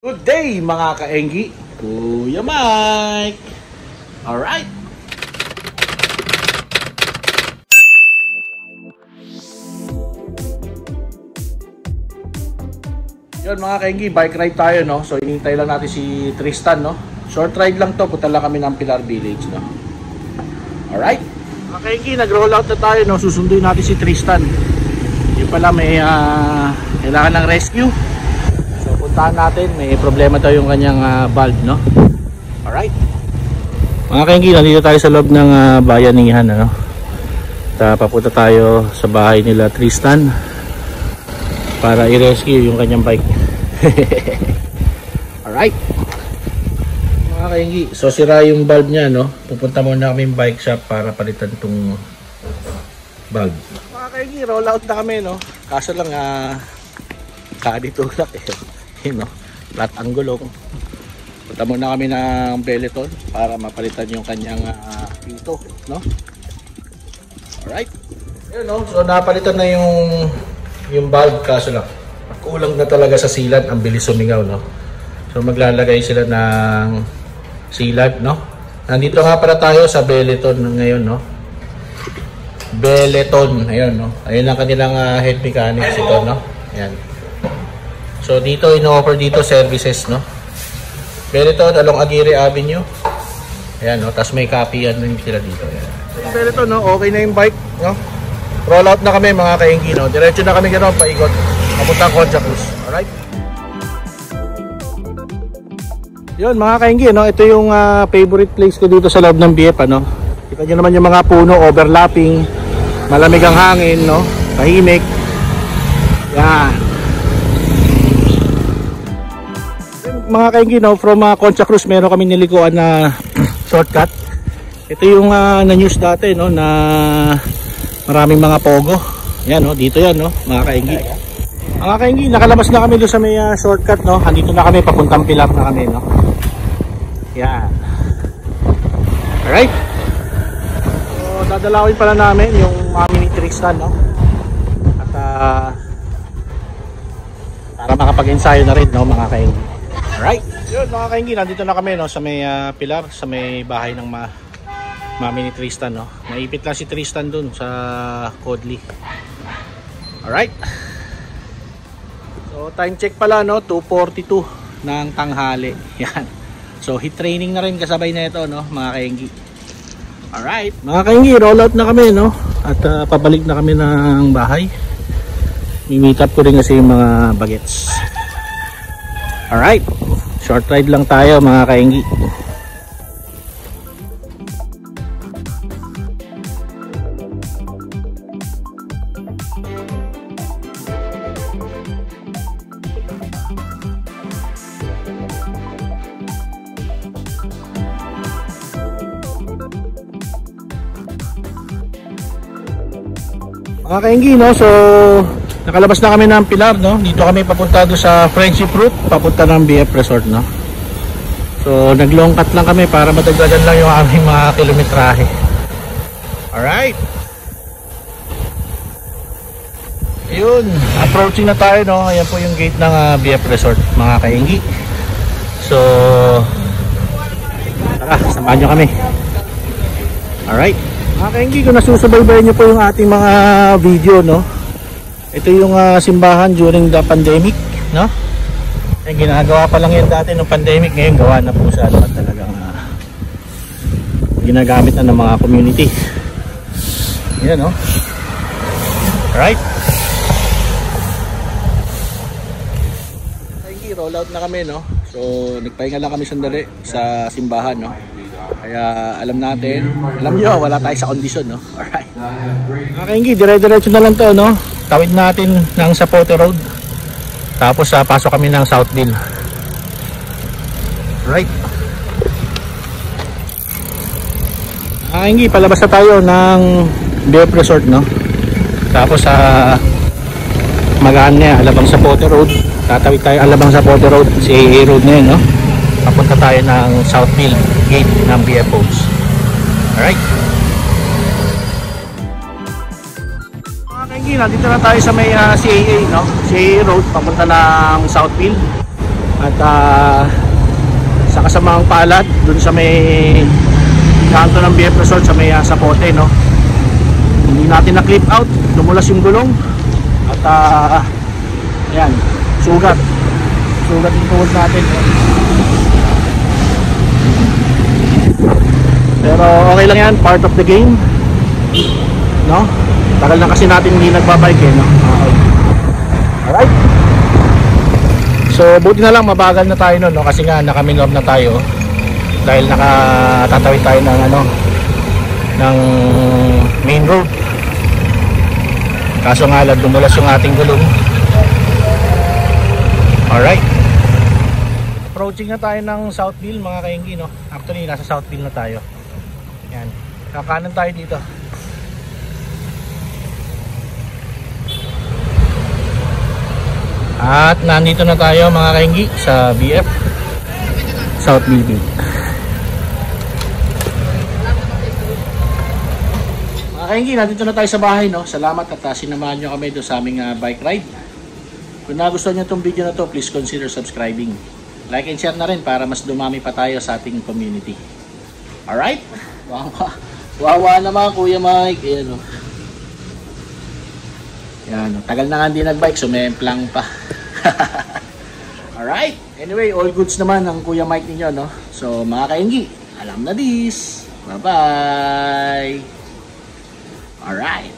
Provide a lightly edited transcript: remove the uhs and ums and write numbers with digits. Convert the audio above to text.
Good day mga kaenggi, Kuya Mike. Alright. Yun mga kaenggi, bike ride tayo no. So inintay lang natin si Tristan no. Short ride lang to, punta lang kami ng Pilar Village no. Alright. Mga kaenggi, nag-roll out na tayo no. Susunduin natin si Tristan. Yung pala may kailangan ng rescue. Puntahan natin, may problema daw yung kanyang valve no. Alright mga kaenggi, nandito tayo sa loob ng bayanihan ano. Papunta tayo sa bahay nila Tristan para i-rescue yung kanyang bike. Alright mga kaenggi, so sira yung valve nya no. Pupunta muna kami yung bike shop para palitan tong valve. Mga kaenggi, roll out na kami no. Kaso lang kaditulak yun no, flat ang gulong. Punta muna kami ng Beleton para mapalitan yung kanyang pito no. Alright, yun no, so napalitan na yung valve. Kaso lang kulang na talaga sa sealant, ang bilis sumingaw no. So maglalagay sila ng sealant no. Nandito nga para tayo sa Beleton ngayon no. Beleton, ayun no, ayun ang kanilang head mechanics ito no. Ayan. So dito ino-offer dito services no. Beleton along Aguirre Avenue. Ayan no, tapos may copy yan din sila dito. Ayan. So Beleton no, okay na yung bike no. Roll out na kami mga kaenggi no. Diretso na kami gano'n paikot papuntang Concha Cruz. Alright. Yun mga kaenggi no, ito yung favorite place ko dito sa loob ng BF ano. Kita nyo naman yung mga puno overlapping, malamig ang hangin no, tahimik. Yan. Mga kaenggi no, from Concha Cruz meron kami nilikuan na shortcut. Ito yung na-news dati no, na maraming mga pogo. Yan no, dito yan no, mga kaenggi. Mga kaenggi, nakalabas na kami doon sa may shortcut no. Andito na kami, papuntang Pilar na kami no. Yan. Alright. So dadalawin pala namin yung mami ni Tristan no. At para makapag-ensayo na rin no mga kaenggi. Alright, yun mga kaenggi, nandito na kami no, sa may Pilar, sa may bahay ng mami ni Tristan no. Naipit lang si Tristan dun sa Codley. Alright. So time check pala no, 2:42 ng tanghali. Yan. So hit training na rin kasabay na ito no, mga kaenggi. Alright, mga kaenggi, roll out na kami no. At pabalik na kami ng bahay. I-meet up ko rin kasi yung mga bagets. Alright, short ride lang tayo mga kaenggi. Mga kaenggi no, so nakalabas na kami ng Pilar no. Dito kami papunta do sa Friendship Route, papunta ng BF Resort no. So naglong cut lang kami para madagdagan lang yung aming mga kilometrahe. Alright. Ayun, approaching na tayo no. Ayan po yung gate ng BF Resort mga kaenggi. So tara, samahan nyo kami. Alright. Mga kaenggi, kung nasusubaybayan nyo po yung ating mga video no. Ito yung simbahan during the pandemic no. Ay, ginagawa pa lang yan dati ng pandemic, ngayon gawa na po siya at talagang ginagamit na ng mga community. Yan no. Alright. Kaenggi, roll out na kami no. So nagpahinga lang kami sandali sa simbahan no. Kaya alam nyo, wala tayo sa kondisyon no. Alright. Mga kaenggi, dire-diretso na lang to no. Tawid natin ng Zapote Road. Tapos pasok kami ng Southville. Right. Mga kaenggi, palabas na tayo ng BF Resort no. Tapos magaan na Alabang Zapote Road. Tatawid tayo Alabang Zapote Road, CAA Road na yun no. Papunta tayo ng Southville gate ng BF Homes. Alright. Mga kaenggi, nandito na tayo sa may CAA no? CAA Road, papunta ng Southville. At sa kasamang palad dun sa may kanto ng BF Resort sa may Sapote, no? Hindi natin na clip out, lumulas yung gulong at ayan, sugat yung tuhod natin. Pero okay lang yan, part of the game, no? Tagal na kasi natin hindi nagbabike no? Okay. Alright, so buti na lang mabagal na tayo nun, no? Kasi nga nakaminor na tayo dahil nakatatawid tayo ng ng main road. Kaso nga lang dumulas yung ating gulong. Alright, approaching na tayo ng Southville mga kainggi, no? Actually nasa Southville na tayo. Yan, kakanan tayo dito. At nandito na tayo mga kainggi sa BF Southville Beach. Mga kainggi, nandito na tayo sa bahay, no? Salamat at sinamahan nyo kami doon sa aming bike ride. Kung nagustuhan nyo itong video na to, please consider subscribing. Like and share na rin para mas dumami pa tayo sa ating community. Alright? Wawa naman Kuya Mike. Ayan, oh. Yan, tagal na nga hindi nagbike, sumemplang pa. Alright, anyway, all goods naman ang Kuya Mike ninyo, no? So mga kainggi, alam na this. Bye bye. Alright.